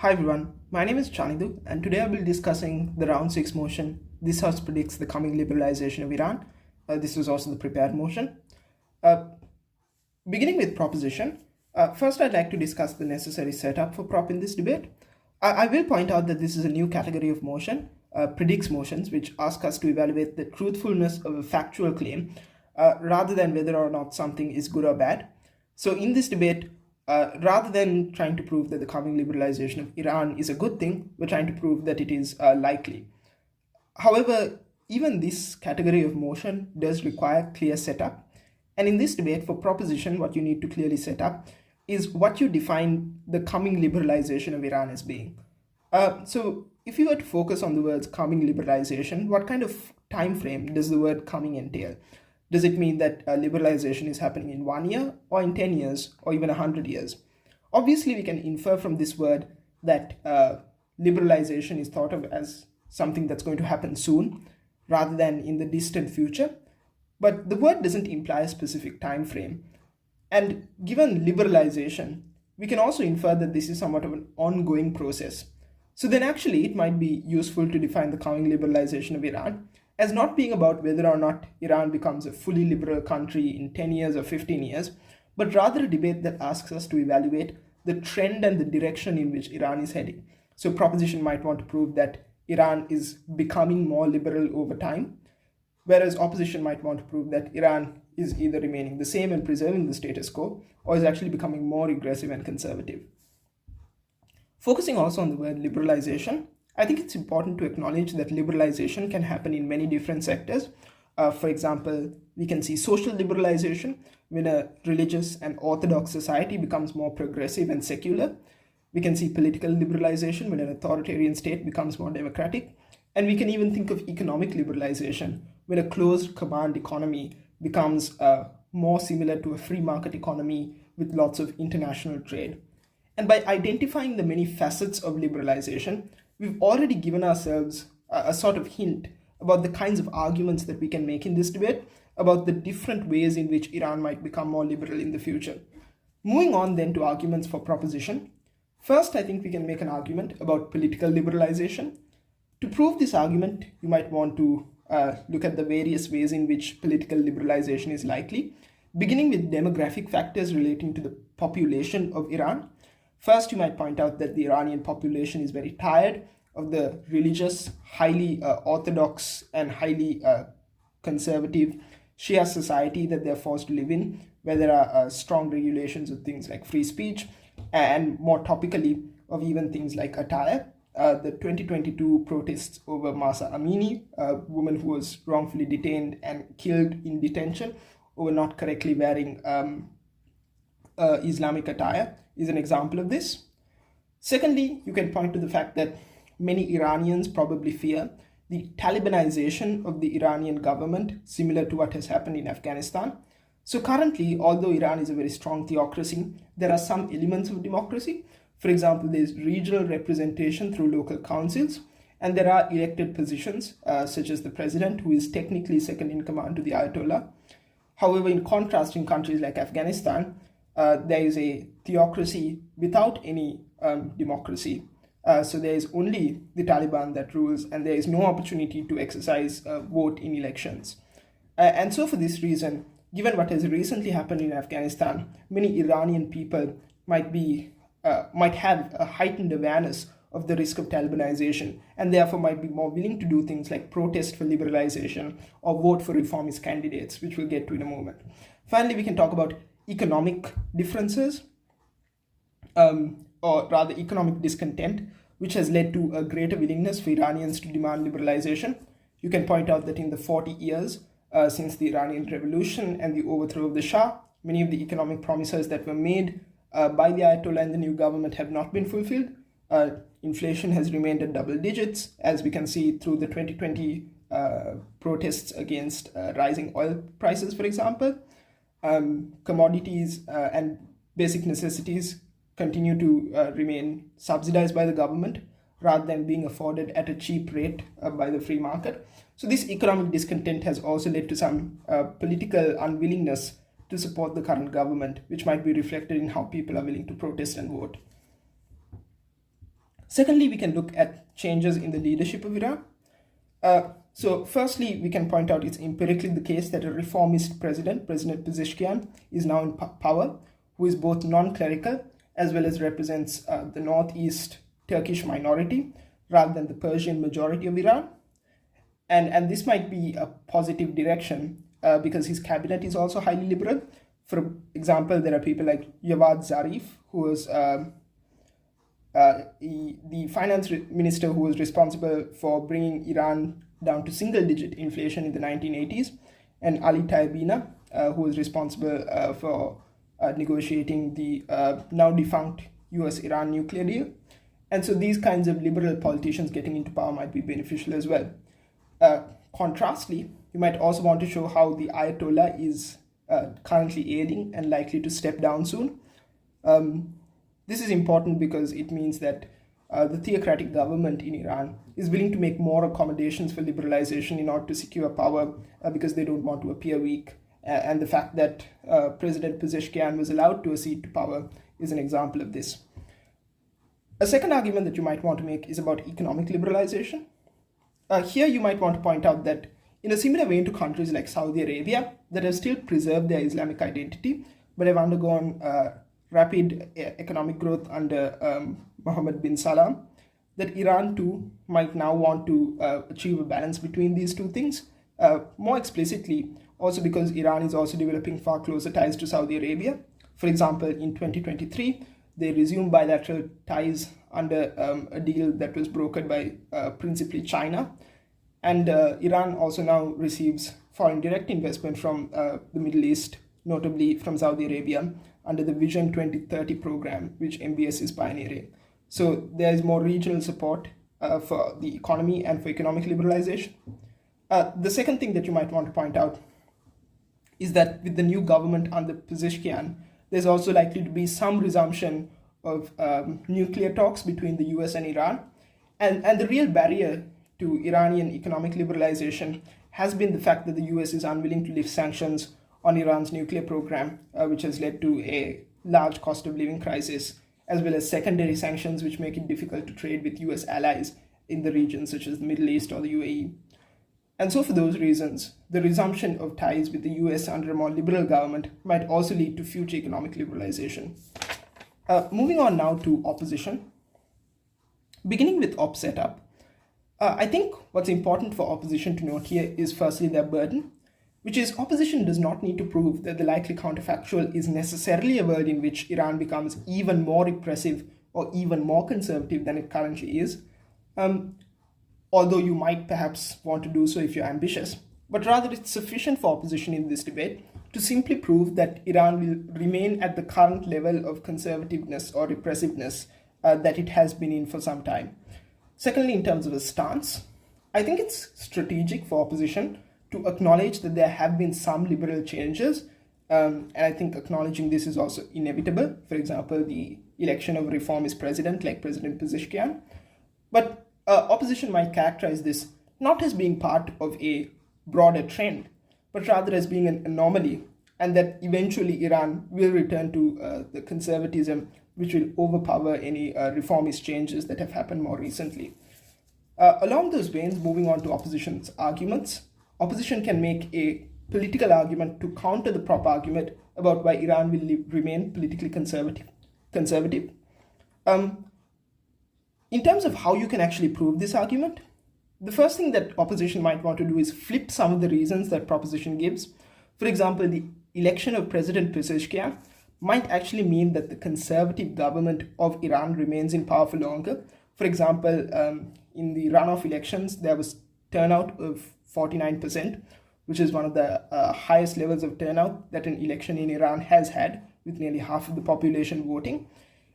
Hi everyone, my name is Chanidu and today I will be discussing the round 6 motion. This house predicts the coming liberalization of Iran. This was also the prepared motion. Uh, Beginning with proposition, first I'd like to discuss the necessary setup for prop in this debate. I will point out that this is a new category of motion, predicts motions, which ask us to evaluate the truthfulness of a factual claim rather than whether or not something is good or bad. So in this debate, rather than trying to prove that the coming liberalization of Iran is a good thing, we're trying to prove that it is likely. However, even this category of motion does require clear setup. And in this debate, for proposition, what you need to clearly set up is what you define the coming liberalization of Iran as being. So if you were to focus on the words coming liberalization, what kind of time frame does the word coming entail? Does it mean that liberalization is happening in 1 year or in 10 years or even 100 years? Obviously, we can infer from this word that liberalization is thought of as something that's going to happen soon rather than in the distant future. But the word doesn't imply a specific time frame. And given liberalization, we can also infer that this is somewhat of an ongoing process. So then actually it might be useful to define the coming liberalization of Iran as not being about whether or not Iran becomes a fully liberal country in 10 years or 15 years, but rather a debate that asks us to evaluate the trend and the direction in which Iran is heading. So proposition might want to prove that Iran is becoming more liberal over time, whereas opposition might want to prove that Iran is either remaining the same and preserving the status quo, or is actually becoming more aggressive and conservative. Focusing also on the word liberalization, I think it's important to acknowledge that liberalization can happen in many different sectors. For example, we can see social liberalization when a religious and orthodox society becomes more progressive and secular. We can see political liberalization when an authoritarian state becomes more democratic. And we can even think of economic liberalization when a closed command economy becomes more similar to a free market economy with lots of international trade. And by identifying the many facets of liberalization, we've already given ourselves a sort of hint about the kinds of arguments that we can make in this debate about the different ways in which Iran might become more liberal in the future. Moving on then to arguments for proposition. First, I think we can make an argument about political liberalization. To prove this argument, you might want to look at the various ways in which political liberalization is likely, beginning with demographic factors relating to the population of Iran. First, you might point out that the Iranian population is very tired of the religious, highly orthodox and highly conservative Shia society that they're forced to live in, where there are strong regulations of things like free speech, and more topically of even things like attire. The 2022 protests over Mahsa Amini, a woman who was wrongfully detained and killed in detention over not correctly wearing Islamic attire, is an example of this. Secondly, you can point to the fact that many Iranians probably fear the Talibanization of the Iranian government, similar to what has happened in Afghanistan. So currently, although Iran is a very strong theocracy, there are some elements of democracy. For example, there's regional representation through local councils, and there are elected positions, such as the president, who is technically second in command to the Ayatollah. However, in contrast, in countries like Afghanistan, there is a theocracy without any democracy. So there is only the Taliban that rules, and there is no opportunity to exercise vote in elections. And so for this reason, given what has recently happened in Afghanistan, many Iranian people might have a heightened awareness of the risk of Talibanization, and therefore might be more willing to do things like protest for liberalization or vote for reformist candidates, which we'll get to in a moment. Finally, we can talk about economic differences, or rather economic discontent, which has led to a greater willingness for Iranians to demand liberalization. You can point out that in the 40 years since the Iranian Revolution and the overthrow of the Shah, many of the economic promises that were made by the Ayatollah and the new government have not been fulfilled. Inflation has remained at double digits, as we can see through the 2020 protests against rising oil prices, for example. Commodities and basic necessities continue to remain subsidized by the government rather than being afforded at a cheap rate by the free market. So this economic discontent has also led to some political unwillingness to support the current government, which might be reflected in how people are willing to protest and vote. Secondly, we can look at changes in the leadership of Iran. So firstly, we can point out it's empirically the case that a reformist president, President Pezeshkian, is now in power, who is both non-clerical as well as represents the northeast Turkish minority rather than the Persian majority of Iran. And this might be a positive direction because his cabinet is also highly liberal. For example, there are people like Javad Zarif, who was the finance minister who was responsible for bringing Iran down to single-digit inflation in the 1980s, and Ali Taibina, who was responsible for negotiating the now defunct US-Iran nuclear deal. And so these kinds of liberal politicians getting into power might be beneficial as well. Contrastly, you might also want to show how the Ayatollah is currently ailing and likely to step down soon. This is important because it means that the theocratic government in Iran is willing to make more accommodations for liberalization in order to secure power because they don't want to appear weak. And the fact that President Pezeshkian was allowed to accede to power is an example of this. A second argument that you might want to make is about economic liberalization. Here you might want to point out that in a similar way to countries like Saudi Arabia that have still preserved their Islamic identity but have undergone rapid economic growth under Mohammed bin Salman, that Iran too might now want to achieve a balance between these two things. More explicitly, also because Iran is also developing far closer ties to Saudi Arabia. For example, in 2023, they resumed bilateral ties under a deal that was brokered by principally China. And Iran also now receives foreign direct investment from the Middle East, notably from Saudi Arabia, under the Vision 2030 program, which MBS is pioneering. So there is more regional support for the economy and for economic liberalization. The second thing that you might want to point out is that with the new government under Pezeshkian, there's also likely to be some resumption of nuclear talks between the US and Iran. And the real barrier to Iranian economic liberalization has been the fact that the US is unwilling to lift sanctions on Iran's nuclear program, which has led to a large cost of living crisis, as well as secondary sanctions which make it difficult to trade with US allies in the region, such as the Middle East or the UAE. And so for those reasons, the resumption of ties with the US under a more liberal government might also lead to future economic liberalization. Moving on now to opposition. Beginning with op setup, I think what's important for opposition to note here is firstly their burden, which is opposition does not need to prove that the likely counterfactual is necessarily a world in which Iran becomes even more repressive or even more conservative than it currently is, although you might perhaps want to do so if you're ambitious. But rather it's sufficient for opposition in this debate to simply prove that Iran will remain at the current level of conservativeness or repressiveness that it has been in for some time. Secondly, in terms of a stance, I think it's strategic for opposition to acknowledge that there have been some liberal changes, and I think acknowledging this is also inevitable. For example, the election of a reformist president like President Pezeshkian. But opposition might characterize this not as being part of a broader trend, but rather as being an anomaly, and that eventually Iran will return to the conservatism which will overpower any reformist changes that have happened more recently. Along those veins, moving on to opposition's arguments, opposition can make a political argument to counter the prop argument about why Iran will remain politically conservative. In terms of how you can actually prove this argument, the first thing that opposition might want to do is flip some of the reasons that proposition gives. For example, the election of President Pezeshkian might actually mean that the conservative government of Iran remains in power for longer. For example, in the runoff elections, there was turnout of 49%, which is one of the highest levels of turnout that an election in Iran has had, with nearly half of the population voting.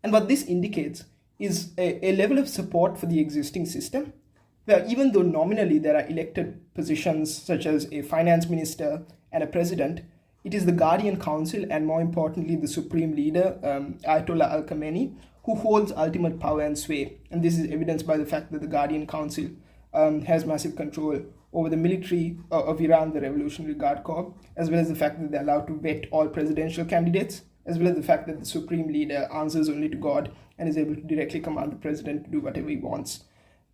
And what this indicates is a level of support for the existing system, where even though nominally there are elected positions such as a finance minister and a president, it is the Guardian Council and, more importantly, the supreme leader, Ayatollah Al-Khamenei, who holds ultimate power and sway. And this is evidenced by the fact that the Guardian Council has massive control over the military of Iran, the Revolutionary Guard Corps, as well as the fact that they're allowed to vet all presidential candidates, as well as the fact that the supreme leader answers only to God and is able to directly command the president to do whatever he wants.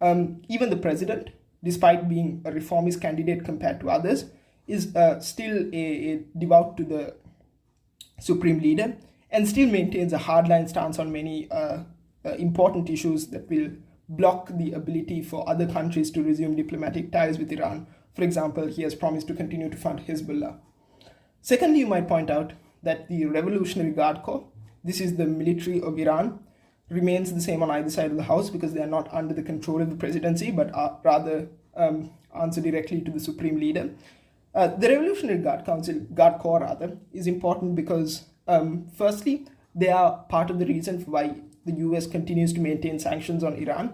Even the president, despite being a reformist candidate compared to others, is still a devout to the supreme leader and still maintains a hardline stance on many important issues that will block the ability for other countries to resume diplomatic ties with Iran. For example, he has promised to continue to fund Hezbollah. Secondly, you might point out that the Revolutionary Guard Corps, this is the military of Iran, remains the same on either side of the house because they are not under the control of the presidency, but rather answer directly to the supreme leader. The Revolutionary Guard Corps is important because, firstly, they are part of the reason for why the US continues to maintain sanctions on Iran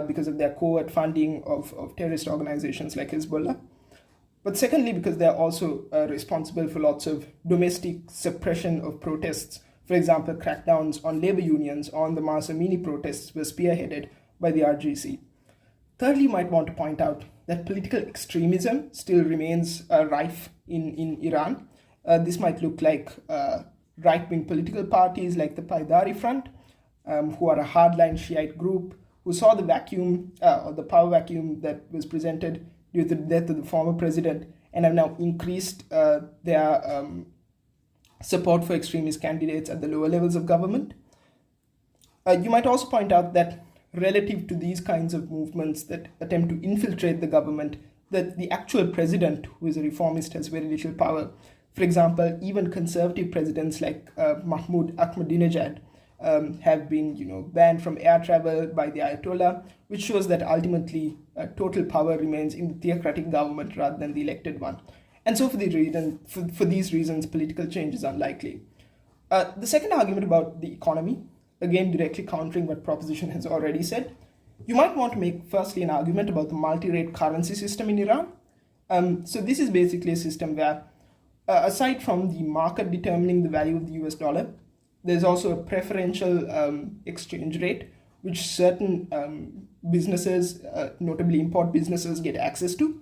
because of their covert funding of terrorist organizations like Hezbollah. But secondly, because they are also responsible for lots of domestic suppression of protests. For example, crackdowns on labor unions on the Mahsa Amini protests were spearheaded by the RGC. Thirdly, you might want to point out that political extremism still remains rife in Iran. This might look like right-wing political parties like the Paidari Front, who are a hardline Shiite group who saw the vacuum or the power vacuum that was presented due to the death of the former president and have now increased their support for extremist candidates at the lower levels of government. You might also point out that relative to these kinds of movements that attempt to infiltrate the government, that the actual president, who is a reformist, has very little power. For example, even conservative presidents like Mahmoud Ahmadinejad have been banned from air travel by the Ayatollah, which shows that ultimately total power remains in the theocratic government rather than the elected one. And so for these reasons, political change is unlikely. The second argument about the economy, again directly countering what proposition has already said, you might want to make firstly an argument about the multi-rate currency system in Iran. So this is basically a system where, aside from the market determining the value of the US dollar, there's also a preferential exchange rate, which certain businesses, notably import businesses, get access to.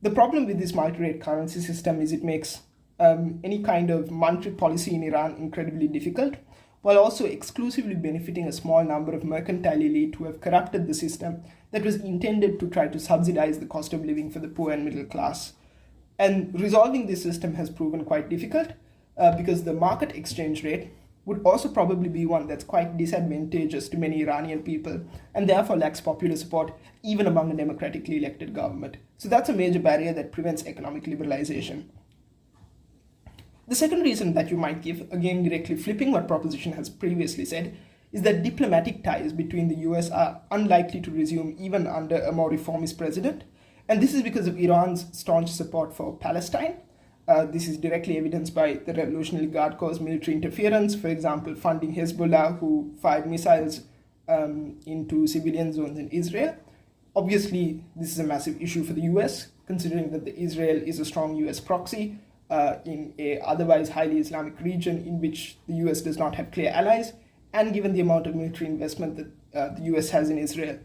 The problem with this multi-rate currency system is it makes any kind of monetary policy in Iran incredibly difficult, while also exclusively benefiting a small number of mercantile elite who have corrupted the system that was intended to try to subsidize the cost of living for the poor and middle class. And resolving this system has proven quite difficult because the market exchange rate would also probably be one that's quite disadvantageous to many Iranian people and therefore lacks popular support even among a democratically elected government. So that's a major barrier that prevents economic liberalization. The second reason that you might give, again directly flipping what proposition has previously said, is that diplomatic ties between the US are unlikely to resume even under a more reformist president. And this is because of Iran's staunch support for Palestine. This is directly evidenced by the Revolutionary Guard Corps' military interference, for example, funding Hezbollah, who fired missiles into civilian zones in Israel. Obviously, this is a massive issue for the US, considering that Israel is a strong US proxy in a otherwise highly Islamic region in which the US does not have clear allies, and given the amount of military investment that the US has in Israel.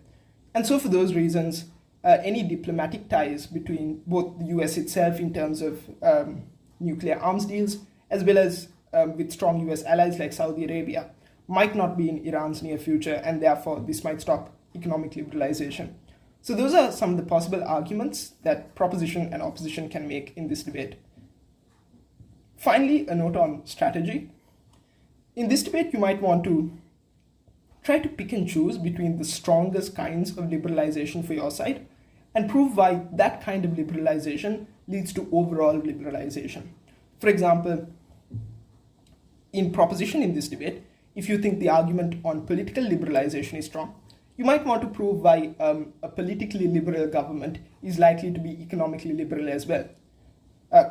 And so for those reasons, any diplomatic ties between both the US itself in terms of nuclear arms deals, as well as with strong US allies like Saudi Arabia, might not be in Iran's near future, and therefore this might stop economic liberalization. So those are some of the possible arguments that proposition and opposition can make in this debate. Finally, a note on strategy. In this debate, you might want to try to pick and choose between the strongest kinds of liberalization for your side and prove why that kind of liberalization leads to overall liberalization. For example, in proposition in this debate, if you think the argument on political liberalization is strong, you might want to prove why a politically liberal government is likely to be economically liberal as well.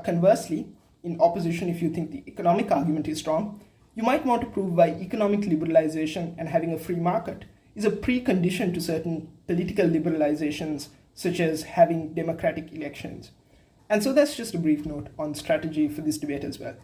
Conversely, in opposition, if you think the economic argument is strong, you might want to prove why economic liberalization and having a free market is a precondition to certain political liberalizations, such as having democratic elections. And so that's just a brief note on strategy for this debate as well.